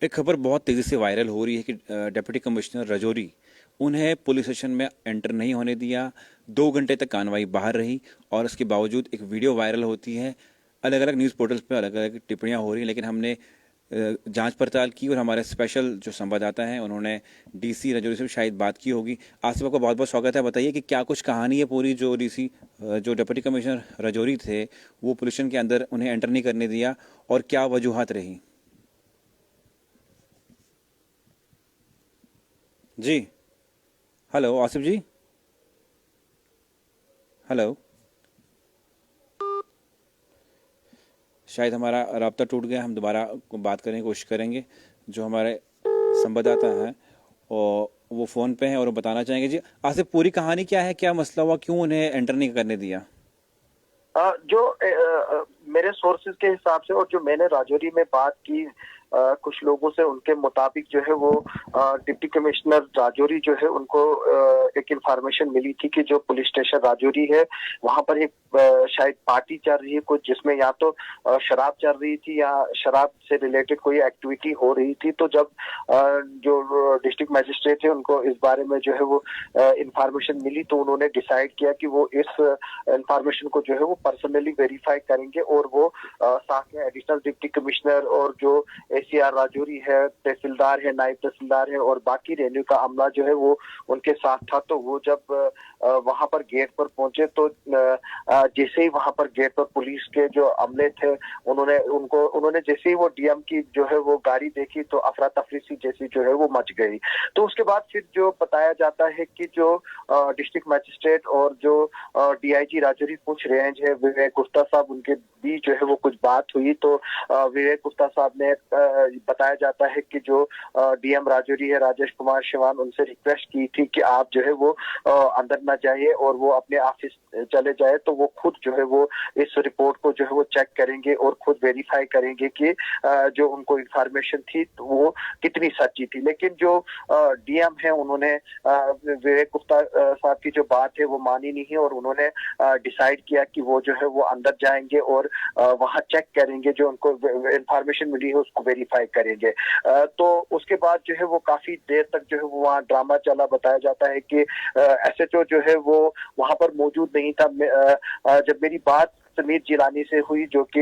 एक खबर बहुत तेज़ी से वायरल हो रही है कि डिप्टी कमिश्नर राजौरी उन्हें पुलिस स्टेशन में एंटर नहीं होने दिया। 2 घंटे तक कार्रवाई बाहर रही और उसके बावजूद एक वीडियो वायरल होती है। अलग अलग न्यूज़ पोर्टल्स पे अलग अलग टिप्पणियां हो रही हैं, लेकिन हमने जांच पड़ताल की और हमारे स्पेशल जो संवाददाता हैं उन्होंने डीसी राजौरी से शायद बात की होगी। आसिफ, आपका बहुत बहुत स्वागत है। बताइए कि क्या कुछ कहानी है पूरी, जो डीसी जो डिप्टी कमिश्नर राजौरी थे वो पुलिस स्टेशन के अंदर उन्हें एंटर नहीं करने दिया और क्या वजूहत रही? जी। हेलो आसिफ जी। हेलो। शायद हमारा राब्ता टूट गया। हम दोबारा बात करने की कोशिश करेंगे। जो हमारे संवाददाता हैं और वो फ़ोन पे हैं और वो बताना चाहेंगे। जी आसिफ, पूरी कहानी क्या है, क्या मसला हुआ, क्यों उन्हें एंटर नहीं करने दिया? मेरे सोर्सेज के हिसाब से और जो मैंने राजौरी में बात की कुछ लोगों से, उनके मुताबिक जो है वो डिप्टी कमिश्नर राजौरी जो है उनको एक इंफॉर्मेशन मिली थी कि जो पुलिस स्टेशन राजौरी है वहां पर एक शायद पार्टी चल रही है कुछ, जिसमें या तो शराब चल रही थी या शराब से रिलेटेड कोई एक्टिविटी हो रही थी। तो जब जो डिस्ट्रिक्ट मजिस्ट्रेट थे उनको इस बारे में जो है वो इंफॉर्मेशन मिली, तो उन्होंने डिसाइड किया कि वो इस इंफॉर्मेशन को जो है वो पर्सनली वेरीफाई करेंगे और वो साथ में एडिशनल डिप्टी कमिश्नर और जो एसीआर राजौरी है, तहसीलदार है, नायब तहसीलदार है और बाकी रेवेन्यू का अमला जो है वो उनके साथ था। तो वो जब वहां पर गेट पर पहुंचे तो जैसे ही वहां पर गेट पर पुलिस के जो अमले थे उन्होंने जैसे ही वो डीएम की जो है वो गाड़ी देखी तो अफरा तफरी सी जैसी जो है वो मच गई। तो उसके बाद फिर जो बताया जाता है कि जो डिस्ट्रिक्ट मजिस्ट्रेट और जो डीआईजी राजौरी पुंछ रेंज है विवेक गुप्ता साहब, उनके बीच जो है वो कुछ बात हुई। तो विवेक गुप्ता साहब ने बताया जाता है कि जो डीएम राजौरी है राजेश कुमार शिवान, उनसे रिक्वेस्ट की थी कि आप जो है वो अंदर न जाइए और वो अपने ऑफिस चले जाए, तो वो खुद जो है वो इस रिपोर्ट को जो है वो चेक करेंगे और खुद वेरीफाई करेंगे कि जो उनको इंफॉर्मेशन थी तो वो कितनी सच्ची थी। लेकिन जो डीएम है उन्होंने विवेक गुप्ता साहब की जो बात है वो मानी नहीं और उन्होंने डिसाइड किया कि वो जो है वो अंदर जाएंगे और वहां चेक करेंगे, जो उनको इंफॉर्मेशन मिली है उसको वेरीफाई करेंगे। तो उसके बाद जो है वो काफी देर तक जो है वो वहाँ ड्रामा चला। बताया जाता है कि एसएचओ जो है वो वहां पर मौजूद नहीं था। जब मेरी बात समीर जिलानी से हुई, जो कि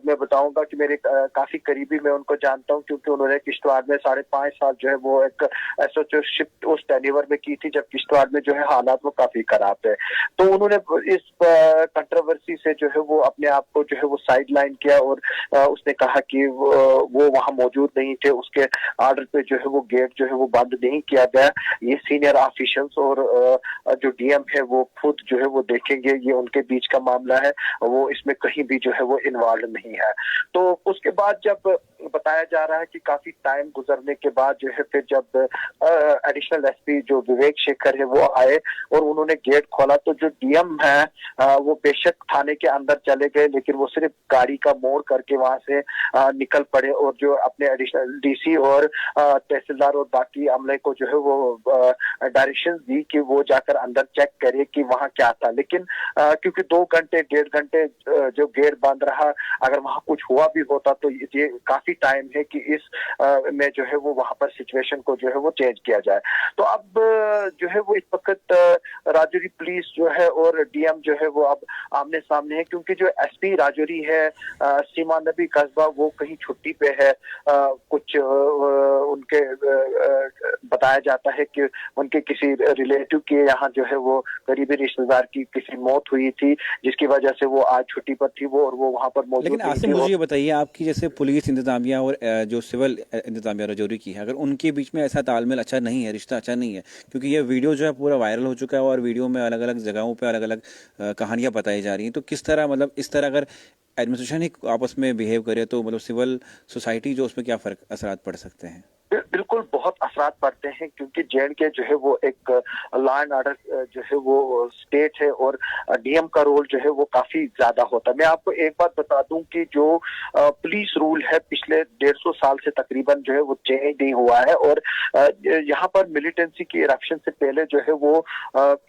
मैं बताऊंगा कि मेरे काफी करीबी, मैं उनको जानता हूं क्योंकि उन्होंने किश्तवाड़ में 5.5 साल जो है वो एक एसोसिएटशिप उस टेन्योर में की थी जब किश्तवाड़ में जो है हालात वो काफी खराब थे। तो उन्होंने इस कंट्रोवर्सी से जो है वो अपने आप को जो है वो साइड लाइन किया और उसने कहा कि वो वहां मौजूद नहीं थे, उसके ऑर्डर पे जो है वो गेट जो है वो बंद नहीं किया गया। ये सीनियर ऑफिशियल्स और जो डीएम है वो खुद जो है वो देखेंगे, ये उनके बीच का मामला है, वो इसमें कहीं भी जो है वो इन्वॉल्व नहीं है। तो उसके बाद जब बताया जा रहा है कि काफी टाइम गुजरने के बाद जो है फिर जब एडिशनल एसपी जो विवेक शेखर है वो आए और उन्होंने गेट खोला, तो जो डीएम है वो बेशक थाने के अंदर चले गए, लेकिन वो सिर्फ गाड़ी का मोड़ करके वहां से निकल पड़े और जो अपने एडिशनल डीसी और तहसीलदार और बाकी अमले को जो है वो डायरेक्शन दी कि वो जाकर अंदर चेक करे कि वहां क्या था। लेकिन क्योंकि 2 घंटे 1.5 घंटे जो गेट बंद रहा, अगर वहां कुछ हुआ भी होता तो ये काफी टाइम है कि इस में जो है वो वहां पर सिचुएशन को जो है वो चेंज किया जाए। तो अब जो है वो इस वक्त राजौरी पुलिस जो है और डीएम जो है वो अब आमने सामने है, क्योंकि जो एसपी राजौरी है सीमा नबी कस्बा, वो कहीं छुट्टी पे है। कुछ उनके बताया जाता है कि उनके किसी रिलेटिव के यहाँ जो है वो करीबी रिश्तेदार की किसी मौत हुई थी, जिसकी वजह से वो आज छुट्टी पर थी वो और वो वहां पर लेकिन मौजूद नहीं आसिफ, थी। मुझे और ये बताइए, आपकी जैसे पुलिस इंतजामिया और जो सिविल इंतजामिया राजौरी की है, अगर उनके बीच में ऐसा तालमेल अच्छा नहीं है, रिश्ता अच्छा नहीं है, क्योंकि ये वीडियो जो है पूरा वायरल हो चुका है और वीडियो में अलग अलग जगहों पे अलग अलग कहानियां बताई जा रही हैं, तो किस तरह, मतलब इस तरह अगर एडमिनिस्ट्रेशन ही आपस में बिहेव करे तो मतलब सिविल सोसाइटी जो उसमें क्या फ़र्क असरात पड़ सकते हैं? बिल्कुल बहुत असरात पड़ते हैं, क्योंकि जे.एंड.के जो है वो एक लॉ एंड ऑर्डर जो है वो स्टेट है, और डीएम का रोल जो है वो काफी ज्यादा होता है। मैं आपको एक बात बता दूं कि जो पुलिस रूल है पिछले 150 साल से तकरीबन जो है वो चेंज नहीं हुआ है, और यहाँ पर मिलिटेंसी की इरप्शन से पहले जो है वो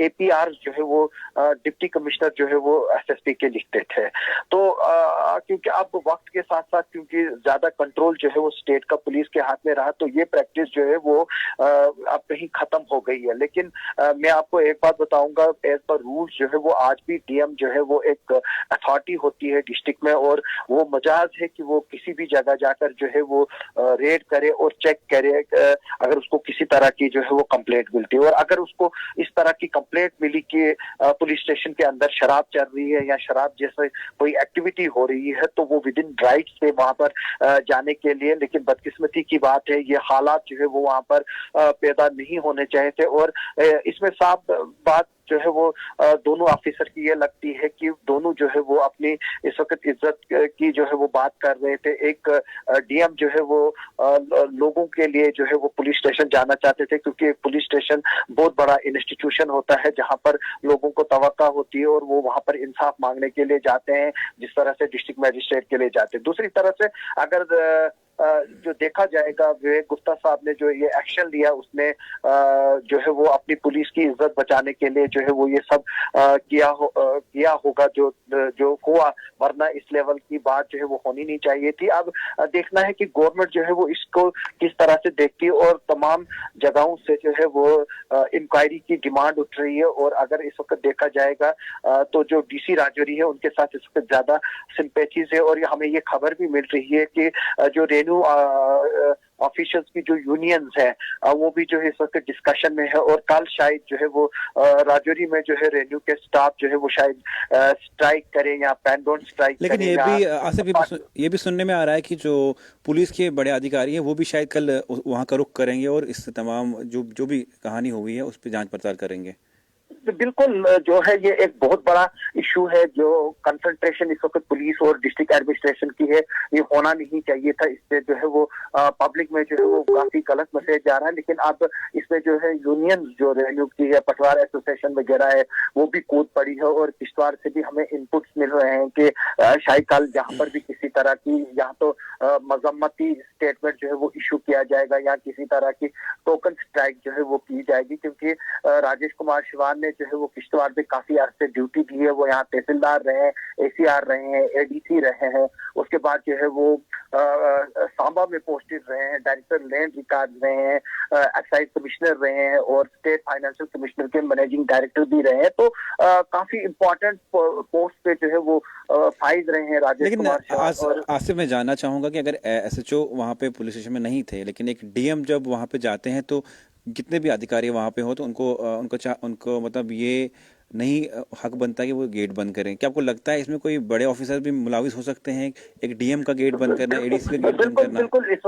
एपीआर जो है वो डिप्टी कमिश्नर जो है वो एसएसपी के लिखते थे। तो क्योंकि अब वक्त के साथ साथ क्योंकि ज्यादा कंट्रोल जो है वो स्टेट का पुलिस के हाथ में रहा, तो ये प्रैक्टिस जो है वो अब कहीं खत्म हो गई है। लेकिन मैं आपको एक बात बताऊंगा, एज पर रूल्स जो है वो आज भी डीएम जो है वो एक अथॉरिटी होती है डिस्ट्रिक्ट में, और वो मजाज है कि वो किसी भी जगह जाकर जो है वो रेड करे और चेक करे अगर उसको किसी तरह की जो है वो कंप्लेंट मिलती है। और अगर उसको इस तरह की कंप्लेंट मिली कि पुलिस स्टेशन के अंदर शराब चल रही है या शराब जैसे कोई एक्टिविटी हो रही है, तो वो विद इन राइट से वहां पर जाने के लिए, लेकिन बदकिस्मती की बात है ये हालात जो है वो वहां पर पैदा नहीं होने चाहिए थे। और इसमें साफ बात जो है वो दोनों ऑफिसर की ये लगती है कि दोनों जो है वो अपनी इस वक्त इज्जत की जो है वो बात कर रहे थे। एक डीएम जो है वो लोगों के लिए जो है वो पुलिस स्टेशन जाना चाहते थे, क्योंकि पुलिस स्टेशन बहुत बड़ा इंस्टीट्यूशन होता है जहां पर लोगों को तवक्का होती है और वो वहां पर इंसाफ मांगने के लिए जाते हैं, जिस तरह से डिस्ट्रिक्ट मजिस्ट्रेट के लिए जाते हैं। दूसरी तरफ से अगर जो देखा जाएगा, विवेक गुप्ता साहब ने जो ये एक्शन लिया, उसने जो है वो अपनी पुलिस की इज्जत बचाने के लिए जो है वो ये सब किया होगा जो हुआ, वरना इस लेवल की बात जो है वो होनी नहीं चाहिए थी। अब देखना है कि गवर्नमेंट जो है वो इसको किस तरह से देखती है, और तमाम जगहों से जो है वो इंक्वायरी की डिमांड उठ रही है। और अगर इस वक्त देखा जाएगा तो जो डीसी राजौरी है उनके साथ इस वक्त ज्यादा सिंपैथीज है, और हमें ये खबर भी मिल रही है कि जो रेन्यू ऑफिशियल्स की जो यूनियंस है वो भी जो है इस वक्त डिस्कशन में है, और कल शायद जो है वो राजौरी में जो है रेन्यू के स्टाफ जो है वो शायद स्ट्राइक करें या पैन डाउन स्ट्राइक करें। लेकिन ये भी आसिफ, ये भी सुनने में आ रहा है कि जो पुलिस के बड़े अधिकारी हैं वो भी शायद कल वहां का रुख करेंगे और इस तमाम जो भी कहानी हो गई है उस पर जांच पड़ताल करेंगे। बिल्कुल जो है ये एक बहुत बड़ा इशू है, जो कंसंट्रेशन इस वक्त पुलिस और डिस्ट्रिक्ट एडमिनिस्ट्रेशन की है, ये होना नहीं चाहिए था। इससे जो है वो पब्लिक में जो है वो काफी गलत मैसेज जा रहा है। लेकिन अब इसमें जो है यूनियन जो रेन्यू की है, पटवार एसोसिएशन वगैरह है, वो भी कूद पड़ी है, और किश्तवाड़ से भी हमें इनपुट्स मिल रहे हैं कि शायद कल यहाँ पर भी किसी तरह की यहाँ तो मजम्मती स्टेटमेंट जो है वो इशू किया जाएगा, या किसी तरह की टोकन स्ट्राइक जो है वो की जाएगी। क्योंकि राजेश कुमार सिवान ने जो है वो किश्तवाड़ में काफी अर्से ड्यूटी की है, वो यहाँ तहसीलदार रहे हैं, एसीआर रहे हैं, एडीसी रहे हैं, उसके बाद जो है वो सांबा में पोस्टेड रहे हैं, डायरेक्टर लैंड रिकॉर्ड रहे हैं, एक्साइज कमिश्नर रहे हैं, और स्टेट फाइनेंशियल कमिश्नर के मैनेजिंग डायरेक्टर भी रहे हैं। तो काफी इंपॉर्टेंट पोस्ट पे जो है वो फाइज रहे हैं राजेश कुमार सिवान। आसिफ, मैं जानना चाहूंगा कि अगर एसएचओ वहां पे पुलिस स्टेशन में नहीं थे, लेकिन एक डीएम जब वहां पे जाते हैं तो कितने भी अधिकारी वहां पे हो तो उनको मतलब ये नहीं हक बनता कि वो गेट बंद करें। क्या आपको लगता है इसमें कोई बड़े ऑफिसर भी मुलाविस हो सकते हैं, एक डीएम का गेट बंद करना, एडीसी का गेट बंद करना? बिल्कुल इस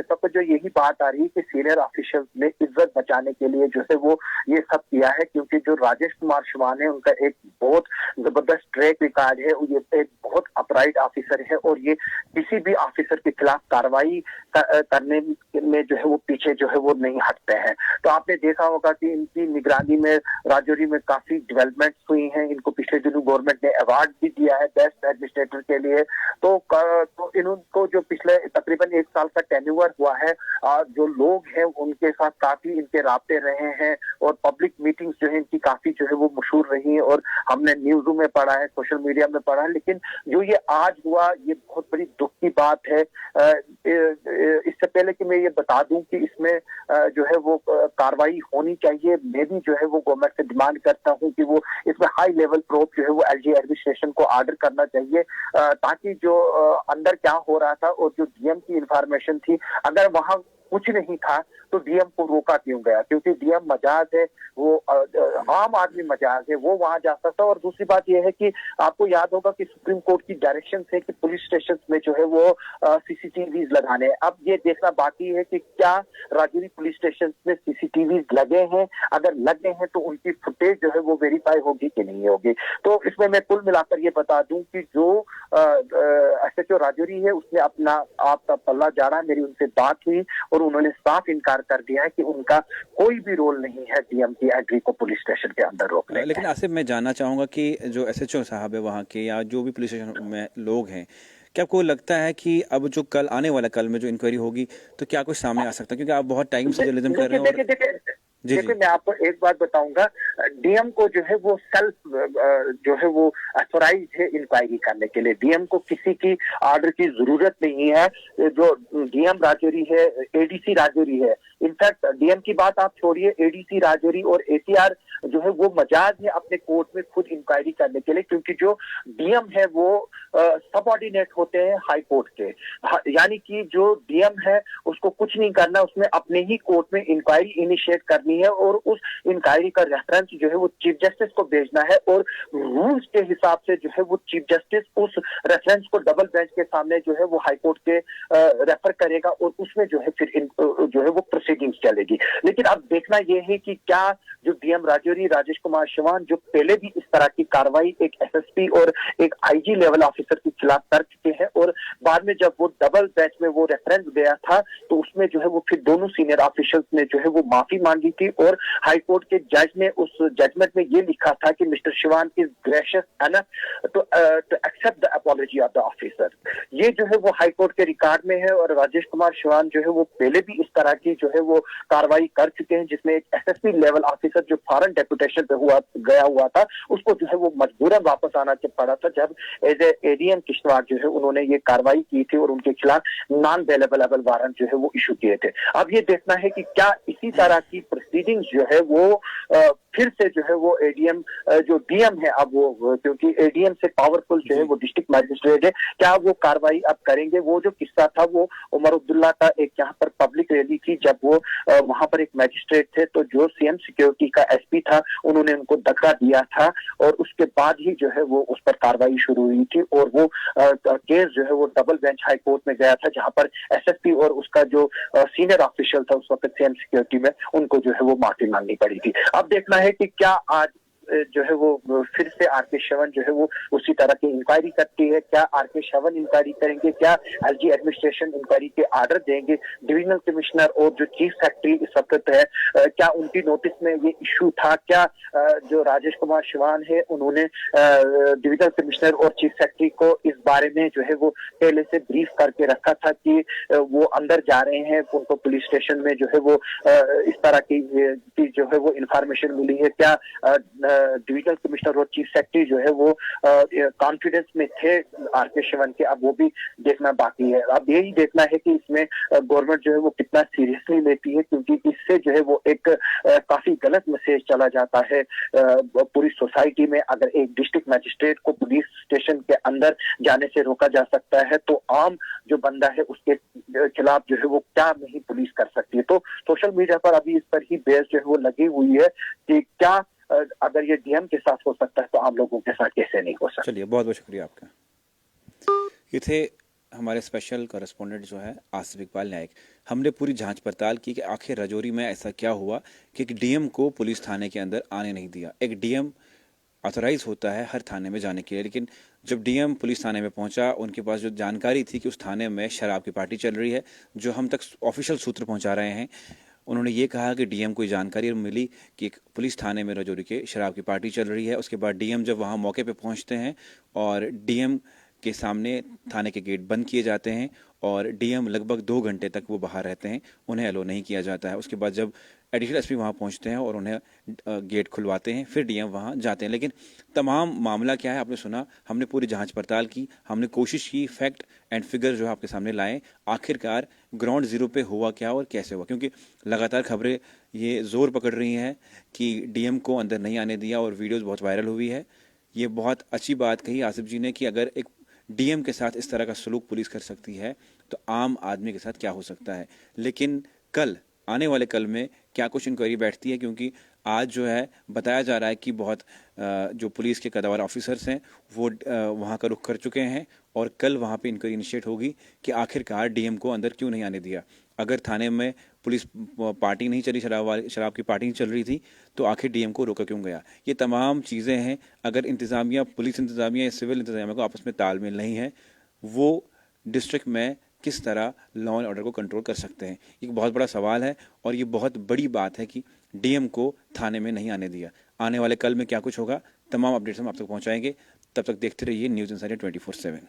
वक्त जो यही बात आ रही है कि सीनियर ऑफिसर्स ने इज्जत बचाने के लिए जो है वो ये सब किया है, क्योंकि जो राजेश कुमार सिवान है उनका एक बहुत जबरदस्त ट्रैक रिकॉर्ड है, ये एक बहुत अपराइट ऑफिसर है, और ये किसी भी ऑफिसर के खिलाफ कार्रवाई करने में जो है वो पीछे जो है वो नहीं हटते हैं। तो आपने देखा होगा कि इनकी निगरानी में राजौरी में काफी डेवलपमेंट हुई हैं। इनको पिछले दिनों गवर्नमेंट ने अवार्ड भी दिया है बेस्ट एडमिनिस्ट्रेटर के लिए। तो इनको जो पिछले तकरीबन 1 साल का टेन्योर हुआ है, जो लोग हैं उनके साथ काफी इनके राब्ते रहे हैं, और पब्लिक मीटिंग्स जो है इनकी काफी जो है वो मशहूर रही हैं, और हमने न्यूज़ों में पढ़ा है, सोशल मीडिया में पढ़ा है। लेकिन जो ये आज हुआ ये बहुत बड़ी दुख की बात है। इससे पहले कि मैं ये बता दूं कि इसमें जो है वो कार्रवाई होनी चाहिए, मैं भी जो है वो गवर्नमेंट से डिमांड करता हूं कि वो इसमें हाई लेवल प्रोब जो है वो एलजी एडमिनिस्ट्रेशन को ऑर्डर करना चाहिए, ताकि जो अंदर क्या हो रहा था और जो डीएम की इंफॉर्मेशन थी, अगर वहां कुछ नहीं था तो डीएम को रोका क्यों गया? क्योंकि डीएम मजाज है, वो आम आदमी मजाज है, वो वहां जा सकता। और दूसरी बात यह है कि आपको याद होगा कि सुप्रीम कोर्ट की डायरेक्शन है कि पुलिस स्टेशन में जो है वो सीसीटीवी लगाने। अब ये देखना बाकी है कि क्या राजौरी पुलिस स्टेशन में सीसीटीवी लगे हैं, अगर लगे हैं तो उनकी फुटेज जो है वो वेरीफाई होगी कि नहीं होगी। तो इसमें मैं कुल मिलाकर ये बता दूं कि जो एसएचओ राजौरी है उसने अपना आपका पल्ला झाड़ा, मेरी उनसे बात हुई और उन्होंने साफ इनकार कर दिया है कि उनका कोई भी रोल नहीं है डीएम की एंट्री को पुलिस स्टेशन के अंदर रोकने में। लेकिन आसिफ, मैं जानना चाहूँगा कि जो एसएचओ साहब है वहाँ के, या जो भी पुलिस स्टेशन में लोग हैं, क्या आपको लगता है कि अब जो कल आने वाला, कल में जो इंक्वायरी होगी, तो क्या कुछ सामने आ सकता है? क्योंकि आप बहुत टाइम से जर्नलिज्म कर रहे हैं। देखिए देखिए जी देखिए, जी। मैं आपको एक बात बताऊंगा। डीएम को जो है वो सेल्फ जो है वो अथोराइज है इंक्वायरी करने के लिए। डीएम को किसी की ऑर्डर की जरूरत नहीं है। जो डीएम राजौरी है, एडीसी राजौरी है, इनफैक्ट डीएम की बात आप छोड़िए, एडीसी राजौरी और एसीआर जो है वो मजाज है अपने कोर्ट में खुद इंक्वायरी करने के लिए, क्योंकि जो डीएम है वो सबऑर्डिनेट होते हैं हाई कोर्ट के। यानी कि जो डीएम है उसको कुछ नहीं करना, उसने अपने ही कोर्ट में इंक्वायरी इनिशिएट करनी है और उस इंक्वायरी का रेफरेंस जो है वो चीफ जस्टिस को भेजना है, और रूल्स के हिसाब से जो है वो चीफ जस्टिस उस रेफरेंस को डबल बेंच के सामने जो है वो हाई कोर्ट के रेफर करेगा, और उसमें जो है फिर जो है वो प्रोसीडिंग्स चलेगी। लेकिन अब देखना यह है कि क्या जो डीएम राजौरी, राजेश कुमार चौहान, जो पहले भी इस तरह की कार्रवाई एक एसएसपी और एक आईजी लेवल ऑफिसर के खिलाफ कर चुके हैं, और बाद में जब वो डबल बेंच में वो रेफरेंस गया था तो उसमें जो है वो फिर दोनों सीनियर ऑफिशियल्स ने जो है वो माफी मांगी थी, और हाई कोर्ट के जज ने उस जजमेंट में ये लिखा था कि mister Shivan is gracious enough to accept the apology of the officer. ये जो है वो हाई कोर्ट के रिकॉर्ड में है, और राजेश कुमार चौहान जो है वो पहले भी इस तरह की जो है वो कार्रवाई कर चुके हैं, जिसमें एक एसएसपी लेवल ऑफिसर जो फॉरेन डेपुटेशन पे गया हुआ था, उसको जो है वो मजबूरन वापस आना पड़ा था जब एज एडीएम किश्तवाड़ जो है उन्होंने ये कार्रवाई की थी और उनके खिलाफ नॉन बेलेबल वारंट जो है वो इशू किए थे। अब ये देखना है कि क्या इसी तरह की प्रोसीडिंग्स जो है वो फिर से जो है वो एडीएम जो डीएम है, अब वो क्योंकि एडीएम से पावरफुल जो है वो डिस्ट्रिक्ट मैजिस्ट्रेट है, क्या वो कार्रवाई अब करेंगे? वो जो किस्सा था वो उमर अब्दुल्ला का एक यहाँ पर पब्लिक रैली थी, जब वो वहां पर एक मैजिस्ट्रेट थे, तो जो सीएम सिक्योरिटी का एसपी था उन्होंने उनको धक्का दिया था, और उसके बाद ही जो है वो उस पर कार्रवाई शुरू हुई थी, और वो केस जो है वो डबल बेंच हाई कोर्ट में गया था, जहां पर एसएसपी और उसका जो सीनियर ऑफिशियल था उस वक्त सीएम सिक्योरिटी में, उनको जो है वो माफी मांगनी पड़ी थी। अब देखना है कि क्या आज जो है वो फिर से आरके श्रवण जो है वो उसी तरह की इंक्वायरी करती है, क्या आरके श्रवण इंक्वायरी करेंगे, क्या एलजी एडमिनिस्ट्रेशन इंक्वायरी के ऑर्डर देंगे, डिविजनल कमिश्नर और जो चीफ सेक्रेटरी इस वक्त है क्या उनकी नोटिस में ये इशू था, क्या जो राजेश कुमार चौहान है उन्होंने डिविजनल कमिश्नर और चीफ सेक्रेटरी को इस बारे में जो है वो पहले से ब्रीफ करके रखा था कि वो अंदर जा रहे हैं, उनको पुलिस स्टेशन में जो है वो इस तरह की जो है वो इंफॉर्मेशन मिली है, क्या डिविजनल कमिश्नर और चीफ सेक्रेटरी जो है वो कॉन्फिडेंस में थे आरके श्रवण के? अब वो भी देखना बाकी है। अब यही देखना है कि इसमें गवर्नमेंट जो है वो कितना सीरियसली लेती है, क्योंकि इससे जो है वो एक काफी गलत मैसेज चला जाता है पूरी सोसाइटी में। अगर एक डिस्ट्रिक्ट मैजिस्ट्रेट को पुलिस स्टेशन के अंदर जाने से रोका जा सकता है, तो आम जो बंदा है उसके खिलाफ जो है वो क्या नहीं पुलिस कर सकती है? तो सोशल मीडिया पर अभी इस पर ही बहस जो है वो लगी हुई है कि क्या अगर ये डीएम के साथ हो सकता है तो आम लोगों के साथ कैसे नहीं हो सकता। चलिए, बहुत बहुत शुक्रिया आपका। ये थे हमारे स्पेशल कॉरेस्पॉन्डेंट जो है आसिफ इकबाल नायक। हमने पूरी जांच पड़ताल की कि आखिर राजौरी में ऐसा क्या हुआ कि एक डीएम को पुलिस थाने के अंदर आने नहीं दिया। एक डीएम ऑथराइज होता है हर थाने में जाने के लिए, लेकिन जब डीएम पुलिस थाने में पहुंचा, उनके पास जो जानकारी थी कि उस थाने में शराब की पार्टी चल रही है, जो हम तक ऑफिशियल सूत्र पहुंचा रहे हैं, उन्होंने ये कहा कि डीएम को जानकारी मिली कि एक पुलिस थाने में राजौरी के शराब की पार्टी चल रही है। उसके बाद डीएम जब वहाँ मौके पे पहुँचते हैं और डीएम के सामने थाने के गेट बंद किए जाते हैं और डीएम लगभग 2 घंटे तक वो बाहर रहते हैं, उन्हें अलो नहीं किया जाता है। उसके बाद जब एडिशनल एसपी वहाँ पहुँचते हैं और उन्हें गेट खुलवाते हैं, फिर डीएम वहाँ जाते हैं। लेकिन तमाम मामला क्या है आपने सुना, हमने पूरी जांच पड़ताल की, हमने कोशिश की फैक्ट एंड फिगर जो है आपके सामने लाएं, आखिरकार ग्राउंड जीरो पे हुआ क्या और कैसे हुआ। क्योंकि लगातार खबरें ये जोर पकड़ रही हैं कि डीएम को अंदर नहीं आने दिया और वीडियोस बहुत वायरल हुई है। ये बहुत अच्छी बात कही आसिफ जी ने कि अगर एक डीएम के साथ इस तरह का सलूक पुलिस कर सकती है तो आम आदमी के साथ क्या हो सकता है। लेकिन कल, आने वाले कल में क्या कुछ इंक्वायरी बैठती है, क्योंकि आज जो है बताया जा रहा है कि बहुत जो पुलिस के कदावर ऑफिसर्स हैं वो वहाँ का रुख कर चुके हैं और कल वहाँ पे इंक्वायरी इनिशिएट होगी कि आखिरकार डीएम को अंदर क्यों नहीं आने दिया। अगर थाने में पुलिस पार्टी नहीं चली, शराब की पार्टी नहीं चल रही थी, तो आखिर डीएम को रोका क्यों गया। ये तमाम चीज़ें हैं। अगर इंतज़ामिया, पुलिस इंतज़ामिया या सिविल इंतज़ामिया को आपस में तालमेल नहीं है, वो डिस्ट्रिक्ट में किस तरह लॉ एंड ऑर्डर को कंट्रोल कर सकते हैं। एक बहुत बड़ा सवाल है और ये बहुत बड़ी बात है कि डीएम को थाने में नहीं आने दिया। आने वाले कल में क्या कुछ होगा, तमाम अपडेट्स हम आप तक पहुंचाएंगे। तब तक देखते रहिए न्यूज़ इंसाइडर 24/7।